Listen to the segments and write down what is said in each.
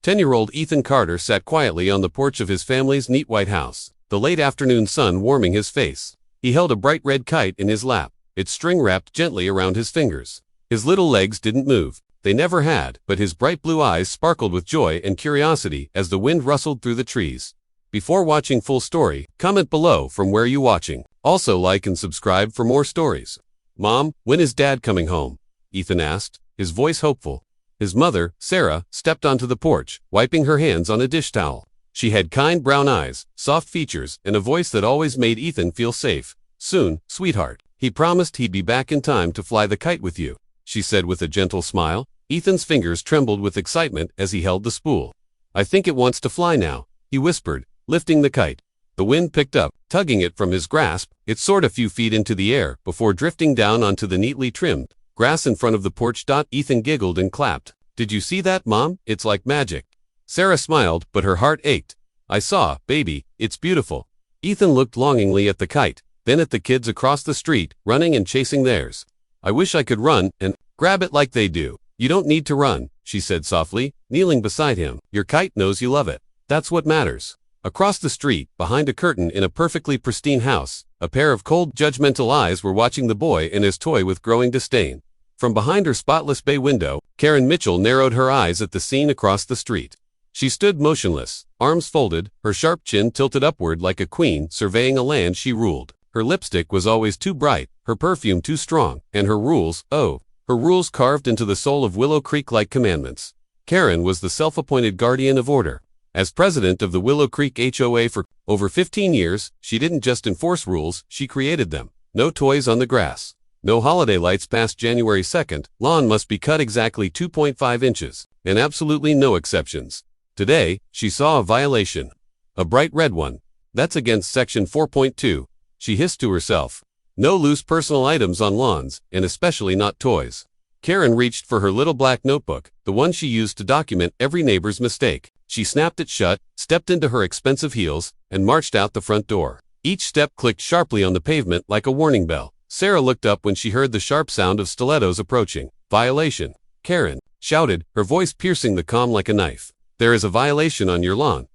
10-year-old Ethan Carter sat quietly on the porch of his family's neat white house, the late afternoon sun warming his face. He held a bright red kite in his lap, its string wrapped gently around his fingers. His little legs didn't move. They never had, but his bright blue eyes sparkled with joy and curiosity as the wind rustled through the trees. Before watching full story, comment below from where you watching. Also like and subscribe for more stories. Mom, when is Dad coming home? Ethan asked, his voice hopeful. His mother, Sarah, stepped onto the porch, wiping her hands on a dish towel. She had kind brown eyes, soft features, and a voice that always made Ethan feel safe. Soon, sweetheart. He promised he'd be back in time to fly the kite with you, she said with a gentle smile. Ethan's fingers trembled with excitement as he held the spool. I think it wants to fly now, he whispered, lifting the kite. The wind picked up, tugging it from his grasp. It soared a few feet into the air before drifting down onto the neatly trimmed grass in front of the porch. Ethan giggled and clapped. Did you see that, Mom? It's like magic. Sarah smiled, but her heart ached. I saw, baby, it's beautiful. Ethan looked longingly at the kite, then at the kids across the street, running and chasing theirs. I wish I could run and grab it like they do. You don't need to run, she said softly, kneeling beside him. Your kite knows you love it. That's what matters. Across the street, behind a curtain in a perfectly pristine house, a pair of cold, judgmental eyes were watching the boy and his toy with growing disdain. From behind her spotless bay window, Karen Mitchell narrowed her eyes at the scene across the street. She stood motionless, arms folded, her sharp chin tilted upward like a queen surveying a land she ruled. Her lipstick was always too bright, her perfume too strong, and her rules, her rules carved into the soul of Willow Creek like commandments. Karen was the self-appointed guardian of order. As president of the Willow Creek HOA for over 15 years, she didn't just enforce rules, she created them. No toys on the grass. No holiday lights past January 2nd, lawn must be cut exactly 2.5 inches, and absolutely no exceptions. Today, she saw a violation. A bright red one. That's against Section 4.2, she hissed to herself. No loose personal items on lawns, and especially not toys. Karen reached for her little black notebook, the one she used to document every neighbor's mistake. She snapped it shut, stepped into her expensive heels, and marched out the front door. Each step clicked sharply on the pavement like a warning bell. Sarah looked up when she heard the sharp sound of stilettos approaching. Violation. Karen shouted, her voice piercing the calm like a knife. There is a violation on your lawn.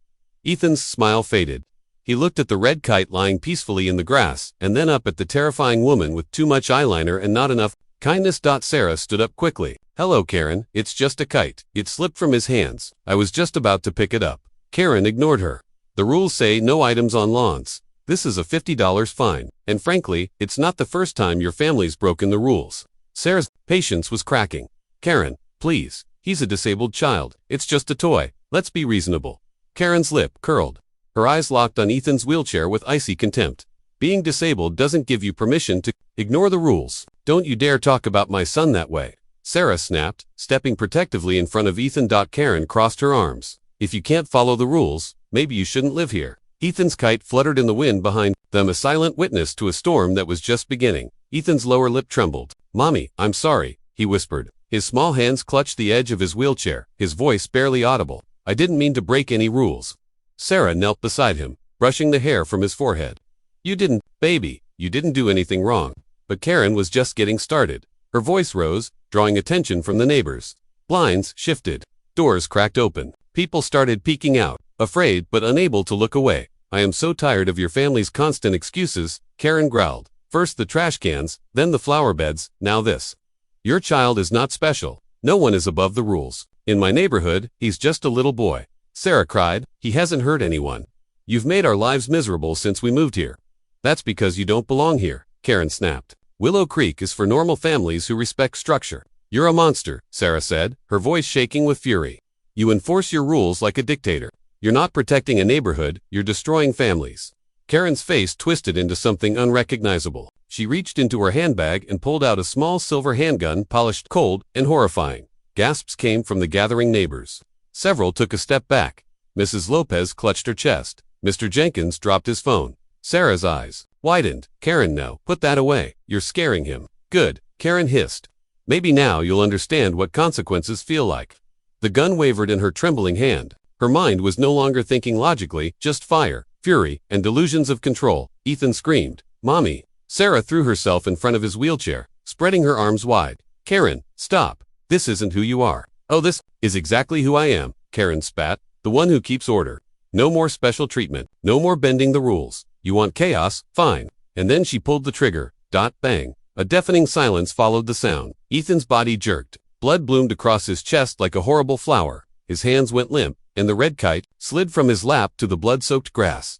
Ethan's smile faded. He looked at the red kite lying peacefully in the grass, and then up at the terrifying woman with too much eyeliner and not enough kindness. Sarah stood up quickly. Hello, Karen, it's just a kite. It slipped from his hands. I was just about to pick it up. Karen ignored her. The rules say no items on lawns. This is a $50 fine, and frankly, it's not the first time your family's broken the rules. Sarah's patience was cracking. Karen, please, he's a disabled child. It's just a toy. Let's be reasonable. Karen's lip curled. Her eyes locked on Ethan's wheelchair with icy contempt. Being disabled doesn't give you permission to ignore the rules. Don't you dare talk about my son that way. Sarah snapped, stepping protectively in front of Ethan. Karen crossed her arms. If you can't follow the rules, maybe you shouldn't live here. Ethan's kite fluttered in the wind behind them, a silent witness to a storm that was just beginning. Ethan's lower lip trembled. Mommy, I'm sorry, he whispered. His small hands clutched the edge of his wheelchair, his voice barely audible. I didn't mean to break any rules. Sarah knelt beside him, brushing the hair from his forehead. You didn't, baby, you didn't do anything wrong. But Karen was just getting started. Her voice rose, drawing attention from the neighbors. Blinds shifted. Doors cracked open. People started peeking out, afraid but unable to look away. I am so tired of your family's constant excuses, Karen growled. First the trash cans, then the flower beds, now this. Your child is not special. No one is above the rules. In my neighborhood, he's just a little boy. Sarah cried. He hasn't hurt anyone. You've made our lives miserable since we moved here. That's because you don't belong here, Karen snapped. Willow Creek is for normal families who respect structure. You're a monster, Sarah said, her voice shaking with fury. You enforce your rules like a dictator. You're not protecting a neighborhood, you're destroying families. Karen's face twisted into something unrecognizable. She reached into her handbag and pulled out a small silver handgun, polished cold and horrifying. Gasps came from the gathering neighbors. Several took a step back. Mrs. Lopez clutched her chest. Mr. Jenkins dropped his phone. Sarah's eyes widened. Karen, no, put that away. You're scaring him. Good, Karen hissed. Maybe now you'll understand what consequences feel like. The gun wavered in her trembling hand. Her mind was no longer thinking logically, just fire, fury, and delusions of control. Ethan screamed, Mommy. Sarah threw herself in front of his wheelchair, spreading her arms wide. Karen, stop. This isn't who you are. Oh, this is exactly who I am. Karen spat. The one who keeps order. No more special treatment. No more bending the rules. You want chaos? Fine. And then she pulled the trigger. Bang. A deafening silence followed the sound. Ethan's body jerked. Blood bloomed across his chest like a horrible flower. His hands went limp, and the red kite slid from his lap to the blood-soaked grass.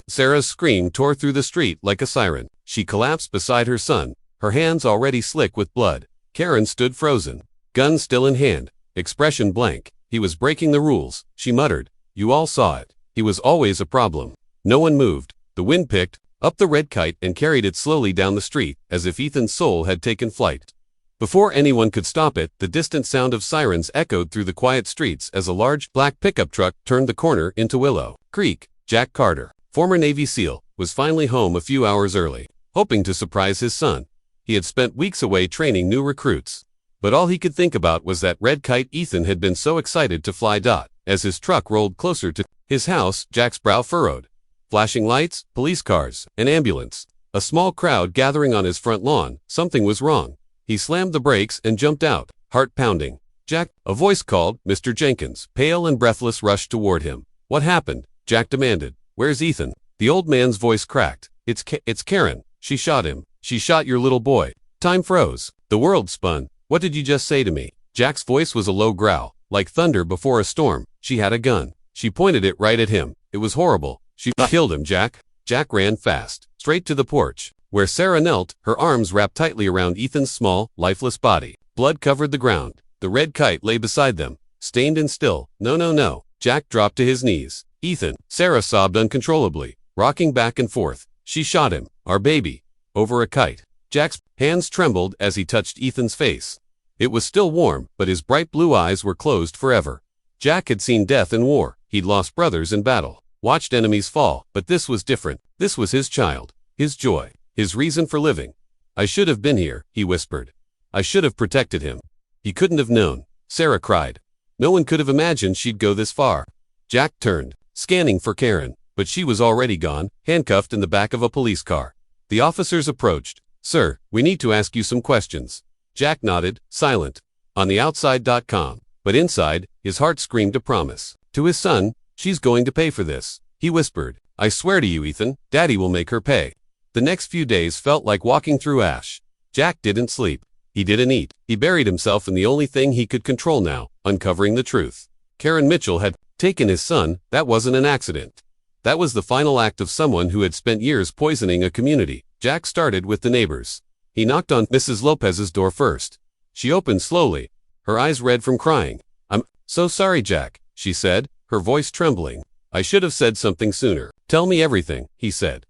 Sarah's scream tore through the street like a siren. She collapsed beside her son, her hands already slick with blood. Karen stood frozen, gun still in hand, expression blank. He was breaking the rules, she muttered. You all saw it. He was always a problem. No one moved. The wind picked up the red kite and carried it slowly down the street, as if Ethan's soul had taken flight. Before anyone could stop it, the distant sound of sirens echoed through the quiet streets as a large, black pickup truck turned the corner into Willow Creek. Jack Carter, former Navy SEAL, was finally home a few hours early, hoping to surprise his son. He had spent weeks away training new recruits. But all he could think about was that red kite Ethan had been so excited to fly. As his truck rolled closer to his house, Jack's brow furrowed. Flashing lights, police cars, an ambulance. A small crowd gathering on his front lawn. Something was wrong. He slammed the brakes and jumped out, heart pounding. Jack, a voice called. Mr. Jenkins, pale and breathless, rushed toward him. What happened? Jack demanded. Where's Ethan? The old man's voice cracked. It's Karen. She shot him. She shot your little boy. Time froze. The world spun. What did you just say to me? Jack's voice was a low growl, like thunder before a storm. She had a gun. She pointed it right at him. It was horrible. She killed him, Jack. Jack ran fast, straight to the porch, where Sarah knelt, her arms wrapped tightly around Ethan's small, lifeless body. Blood covered the ground. The red kite lay beside them, stained and still. No. Jack dropped to his knees. Ethan, Sarah sobbed uncontrollably, rocking back and forth. She shot him, our baby, over a kite. Jack's hands trembled as he touched Ethan's face. It was still warm, but his bright blue eyes were closed forever. Jack had seen death in war. He'd lost brothers in battle, watched enemies fall, but this was different. This was his child, his joy, his reason for living. I should have been here, he whispered. I should have protected him. He couldn't have known, Sarah cried. No one could have imagined she'd go this far. Jack turned, scanning for Karen, but she was already gone, handcuffed in the back of a police car. The officers approached. Sir, we need to ask you some questions. Jack nodded, silent. On the outside.com, but inside, his heart screamed a promise. To his son, she's going to pay for this. He whispered, I swear to you, Ethan, Daddy will make her pay. The next few days felt like walking through ash. Jack didn't sleep. He didn't eat. He buried himself in the only thing he could control now, uncovering the truth. Karen Mitchell had taken his son. That wasn't an accident. That was the final act of someone who had spent years poisoning a community. Jack started with the neighbors. He knocked on Mrs. Lopez's door first. She opened slowly, her eyes red from crying. I'm so sorry, Jack, she said, her voice trembling. I should have said something sooner. Tell me everything, he said.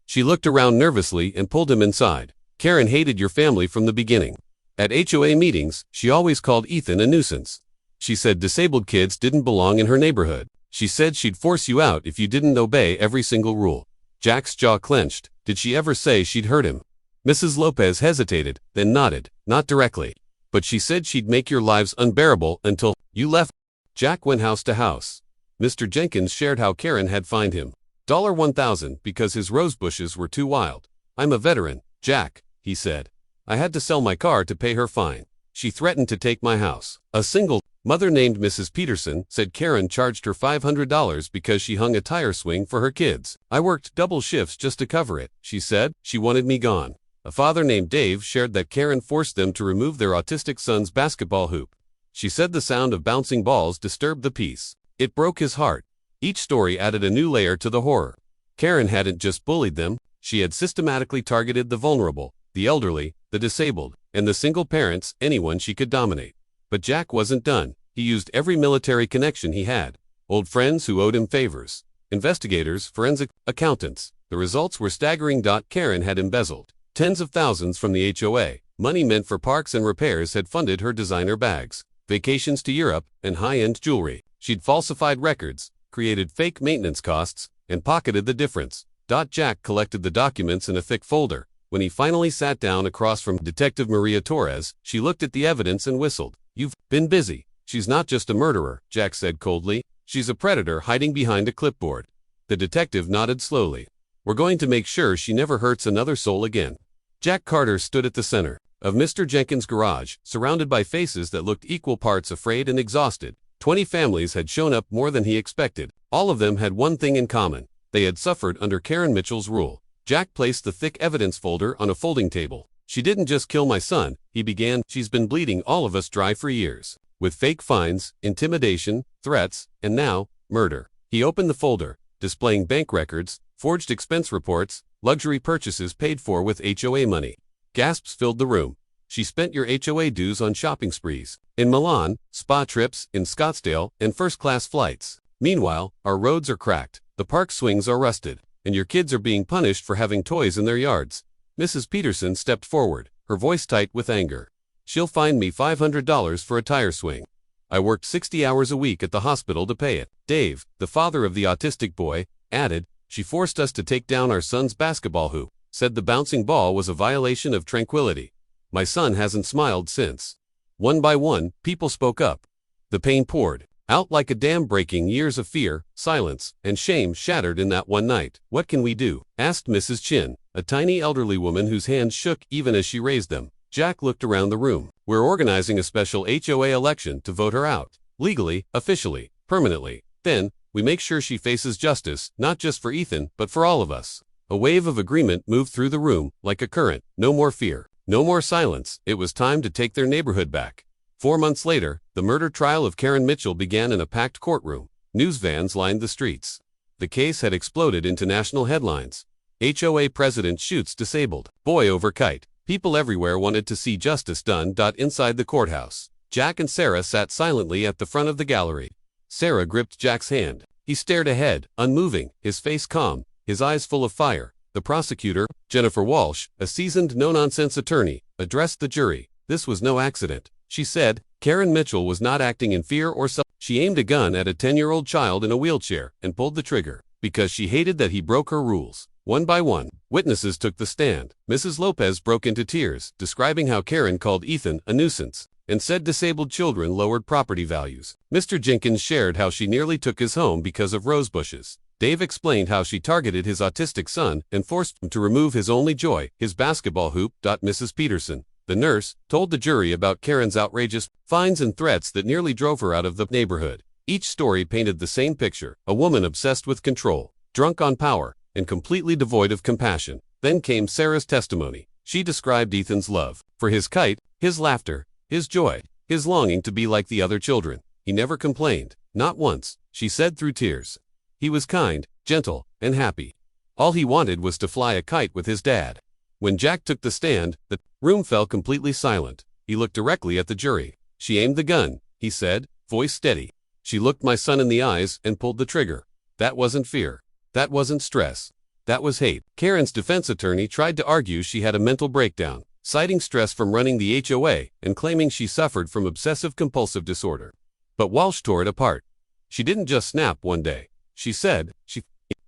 She looked around nervously and pulled him inside. Karen hated your family from the beginning. At HOA meetings, she always called Ethan a nuisance. She said disabled kids didn't belong in her neighborhood. She said she'd force you out if you didn't obey every single rule. Jack's jaw clenched. Did she ever say she'd hurt him? Mrs. Lopez hesitated, then nodded. Not directly. But she said she'd make your lives unbearable until you left. Jack went house to house. Mr. Jenkins shared how Karen had fined him. $1,000 because his rose bushes were too wild. I'm a veteran, Jack, he said. I had to sell my car to pay her fine. She threatened to take my house. A single mother named Mrs. Peterson said Karen charged her $500 because she hung a tire swing for her kids. I worked double shifts just to cover it, she said. She wanted me gone. A father named Dave shared that Karen forced them to remove their autistic son's basketball hoop. She said the sound of bouncing balls disturbed the peace. It broke his heart. Each story added a new layer to the horror. Karen hadn't just bullied them, she had systematically targeted the vulnerable, the elderly, the disabled, and the single parents, anyone she could dominate. But Jack wasn't done. He used every military connection he had. Old friends who owed him favors. Investigators, forensic accountants. The results were staggering. Karen had embezzled tens of thousands from the HOA. Money meant for parks and repairs had funded her designer bags, vacations to Europe, and high-end jewelry. She'd falsified records, created fake maintenance costs, and pocketed the difference. Jack collected the documents in a thick folder. When he finally sat down across from Detective Maria Torres, she looked at the evidence and whistled. You've been busy. She's not just a murderer, Jack said coldly. She's a predator hiding behind a clipboard. The detective nodded slowly. We're going to make sure she never hurts another soul again. Jack Carter stood at the center of Mr. Jenkins' garage, surrounded by faces that looked equal parts afraid and exhausted. 20 families had shown up, more than he expected. All of them had one thing in common. They had suffered under Karen Mitchell's rule. Jack placed the thick evidence folder on a folding table. "She didn't just kill my son," he began. "She's been bleeding all of us dry for years. With fake fines, intimidation, threats, and now, murder." He opened the folder, displaying bank records, forged expense reports, luxury purchases paid for with HOA money. Gasps filled the room. "She spent your HOA dues on shopping sprees in Milan, spa trips in Scottsdale, and first-class flights. Meanwhile, our roads are cracked, the park swings are rusted, and your kids are being punished for having toys in their yards." Mrs. Peterson stepped forward, her voice tight with anger. "She'll fine me $500 for a tire swing. I worked 60 hours a week at the hospital to pay it." Dave, the father of the autistic boy, added, "She forced us to take down our son's basketball hoop, said the bouncing ball was a violation of tranquility. My son hasn't smiled since." One by one, people spoke up. The pain poured out like a dam, breaking. Years of fear, silence, and shame shattered in that one night. "What can we do?" asked Mrs. Chin, a tiny elderly woman whose hands shook even as she raised them. Jack looked around the room. "We're organizing a special HOA election to vote her out. Legally, officially, permanently. Then, we make sure she faces justice, not just for Ethan, but for all of us." A wave of agreement moved through the room, like a current. No more fear. No more silence. It was time to take their neighborhood back. 4 months later, the murder trial of Karen Mitchell began in a packed courtroom. News vans lined the streets. The case had exploded into national headlines. HOA president shoots disabled boy over kite. People everywhere wanted to see justice done. Inside the courthouse, Jack and Sarah sat silently at the front of the gallery. Sarah gripped Jack's hand. He stared ahead, unmoving, his face calm, his eyes full of fire. The prosecutor, Jennifer Walsh, a seasoned no-nonsense attorney, addressed the jury. "This was no accident," she said. "Karen Mitchell was not acting in fear or self. She aimed a gun at a 10-year-old child in a wheelchair and pulled the trigger because she hated that he broke her rules." One by one, witnesses took the stand. Mrs. Lopez broke into tears, describing how Karen called Ethan a nuisance and said disabled children lowered property values. Mr. Jenkins shared how she nearly took his home because of rose bushes. Dave explained how she targeted his autistic son and forced him to remove his only joy, his basketball hoop. Mrs. Peterson, the nurse, told the jury about Karen's outrageous fines and threats that nearly drove her out of the neighborhood. Each story painted the same picture: a woman obsessed with control, drunk on power, and completely devoid of compassion. Then came Sarah's testimony. She described Ethan's love for his kite, his laughter, his joy, his longing to be like the other children. "He never complained, not once," she said through tears. "He was kind, gentle, and happy. All he wanted was to fly a kite with his dad." When Jack took the stand, the room fell completely silent. He looked directly at the jury. "She aimed the gun," he said, voice steady. "She looked my son in the eyes and pulled the trigger. That wasn't fear. That wasn't stress. That was hate." Karen's defense attorney tried to argue she had a mental breakdown, citing stress from running the HOA and claiming she suffered from obsessive-compulsive disorder. But Walsh tore it apart. "She didn't just snap one day," she said. "She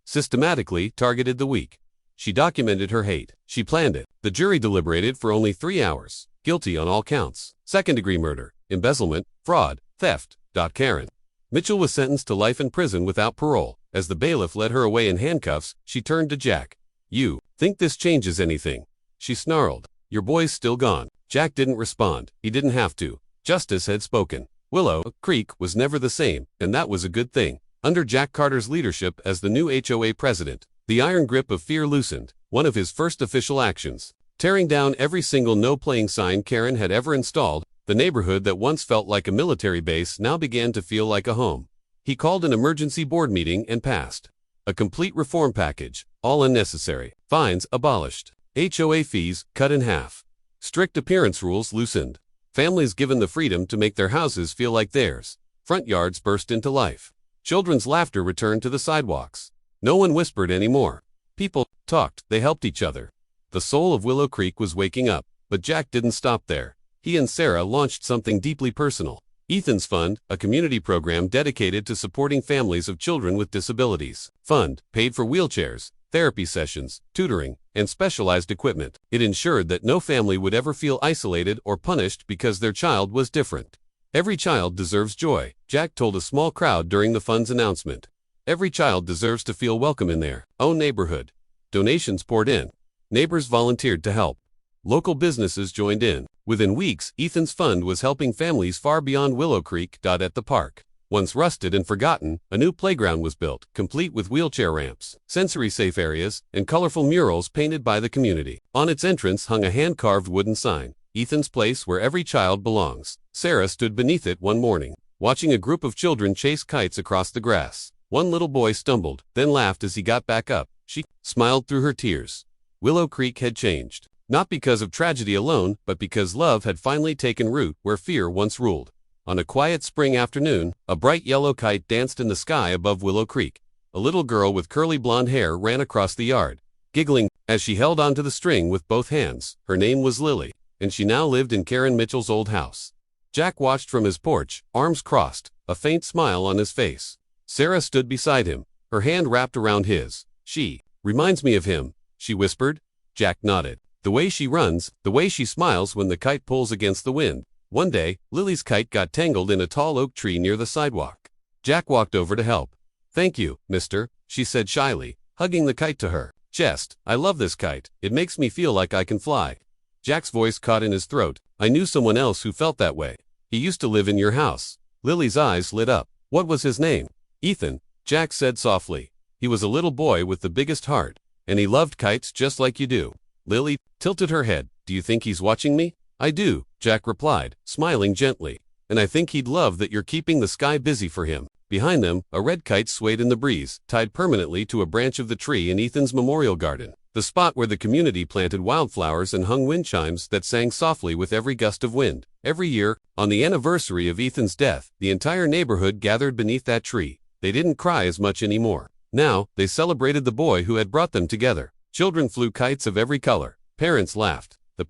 systematically targeted the weak. She documented her hate. She planned it." The jury deliberated for only 3 hours. Guilty on all counts: second-degree murder, embezzlement, fraud, theft. Karen Mitchell was sentenced to life in prison without parole. As the bailiff led her away in handcuffs, she turned to Jack. "You think this changes anything?" she snarled. "Your boy's still gone." Jack didn't respond. He didn't have to. Justice had spoken. Willow Creek was never the same, and that was a good thing. Under Jack Carter's leadership as the new HOA president, the iron grip of fear loosened. One of his first official actions, tearing down every single no-playing sign Karen had ever installed. The neighborhood that once felt like a military base now began to feel like a home. He called an emergency board meeting and passed a complete reform package, all unnecessary. Fines abolished. HOA fees cut in half. Strict appearance rules loosened. Families given the freedom to make their houses feel like theirs. Front yards burst into life. Children's laughter returned to the sidewalks. No one whispered anymore. People talked, they helped each other. The soul of Willow Creek was waking up, but Jack didn't stop there. He and Sarah launched something deeply personal. Ethan's Fund, a community program dedicated to supporting families of children with disabilities. Fund paid for wheelchairs, therapy sessions, tutoring, and specialized equipment. It ensured that no family would ever feel isolated or punished because their child was different. "Every child deserves joy," Jack told a small crowd during the fund's announcement. "Every child deserves to feel welcome in their own neighborhood." Donations poured in. Neighbors volunteered to help. Local businesses joined in. Within weeks, Ethan's Fund was helping families far beyond Willow Creek. At the park, Once rusted and forgotten, a new playground was built, complete with wheelchair ramps, sensory-safe areas, and colorful murals painted by the community. On its entrance hung a hand-carved wooden sign, "Ethan's Place, where every child belongs." Sarah stood beneath it one morning, watching a group of children chase kites across the grass. One little boy stumbled, then laughed as he got back up. She smiled through her tears. Willow Creek had changed. Not because of tragedy alone, but because love had finally taken root where fear once ruled. On a quiet spring afternoon, a bright yellow kite danced in the sky above Willow Creek. A little girl with curly blonde hair ran across the yard, giggling as she held onto the string with both hands. Her name was Lily, and she now lived in Karen Mitchell's old house. Jack watched from his porch, arms crossed, a faint smile on his face. Sarah stood beside him, her hand wrapped around his. "She reminds me of him," she whispered. Jack nodded. "The way she runs, the way she smiles when the kite pulls against the wind." One day, Lily's kite got tangled in a tall oak tree near the sidewalk. Jack walked over to help. "Thank you, mister," she said shyly, hugging the kite to her chest. "I love this kite. It makes me feel like I can fly." Jack's voice caught in his throat. "I knew someone else who felt that way. He used to live in your house." Lily's eyes lit up. "What was his name?" "Ethan," Jack said softly. "He was a little boy with the biggest heart, and he loved kites just like you do." Lily tilted her head. "Do you think he's watching me?" "I do," Jack replied, smiling gently. "And I think he'd love that you're keeping the sky busy for him." Behind them, a red kite swayed in the breeze, tied permanently to a branch of the tree in Ethan's memorial garden, the spot where the community planted wildflowers and hung wind chimes that sang softly with every gust of wind. Every year, on the anniversary of Ethan's death, the entire neighborhood gathered beneath that tree. They didn't cry as much anymore. Now, they celebrated the boy who had brought them together. Children flew kites of every color. Parents laughed. The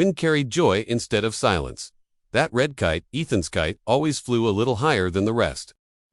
wind carried joy instead of silence. That red kite, Ethan's kite, always flew a little higher than the rest.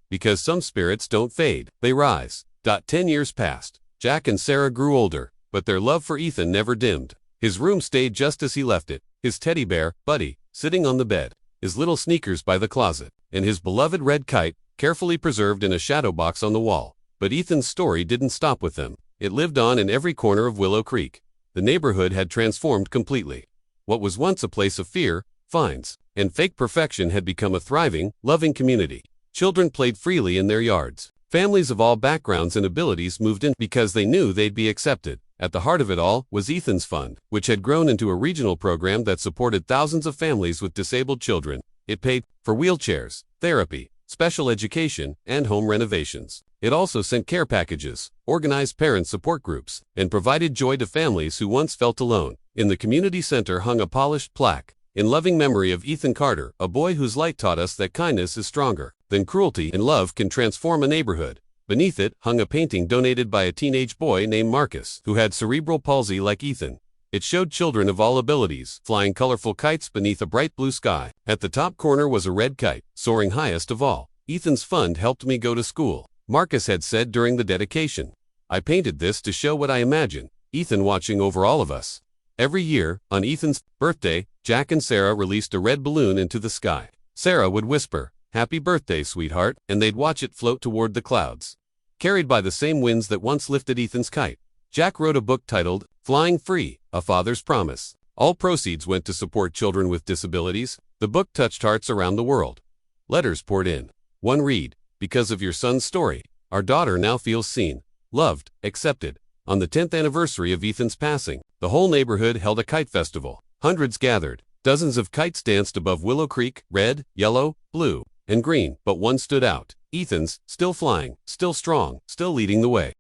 Because some spirits don't fade, they rise. 10 years passed. Jack and Sarah grew older, but their love for Ethan never dimmed. His room stayed just as he left it, his teddy bear, Buddy, sitting on the bed, his little sneakers by the closet, and his beloved red kite, carefully preserved in a shadow box on the wall. But Ethan's story didn't stop with them. It lived on in every corner of Willow Creek. The neighborhood had transformed completely. What was once a place of fear, fines, and fake perfection had become a thriving, loving community. Children played freely in their yards. Families of all backgrounds and abilities moved in because they knew they'd be accepted. At the heart of it all was Ethan's Fund, which had grown into a regional program that supported thousands of families with disabled children. It paid for wheelchairs, therapy, special education, and home renovations. It also sent care packages, organized parent support groups, and provided joy to families who once felt alone. In the community center hung a polished plaque, in loving memory of Ethan Carter, a boy whose light taught us that kindness is stronger than cruelty and love can transform a neighborhood. Beneath it hung a painting donated by a teenage boy named Marcus, who had cerebral palsy like Ethan. It showed children of all abilities flying colorful kites beneath a bright blue sky. At the top corner was a red kite, soaring highest of all. "Ethan's fund helped me go to school," Marcus had said during the dedication. "I painted this to show what I imagine, Ethan watching over all of us." Every year, on Ethan's birthday, Jack and Sarah released a red balloon into the sky. Sarah would whisper, "Happy birthday, sweetheart," and they'd watch it float toward the clouds, carried by the same winds that once lifted Ethan's kite. Jack wrote a book titled, Flying Free, A Father's Promise. All proceeds went to support children with disabilities. The book touched hearts around the world. Letters poured in. One read, "Because of your son's story, our daughter now feels seen, loved, accepted." On the 10th anniversary of Ethan's passing, the whole neighborhood held a kite festival. Hundreds gathered. Dozens of kites danced above Willow Creek, red, yellow, blue, and green, but one stood out. Ethan's, still flying, still strong, still leading the way.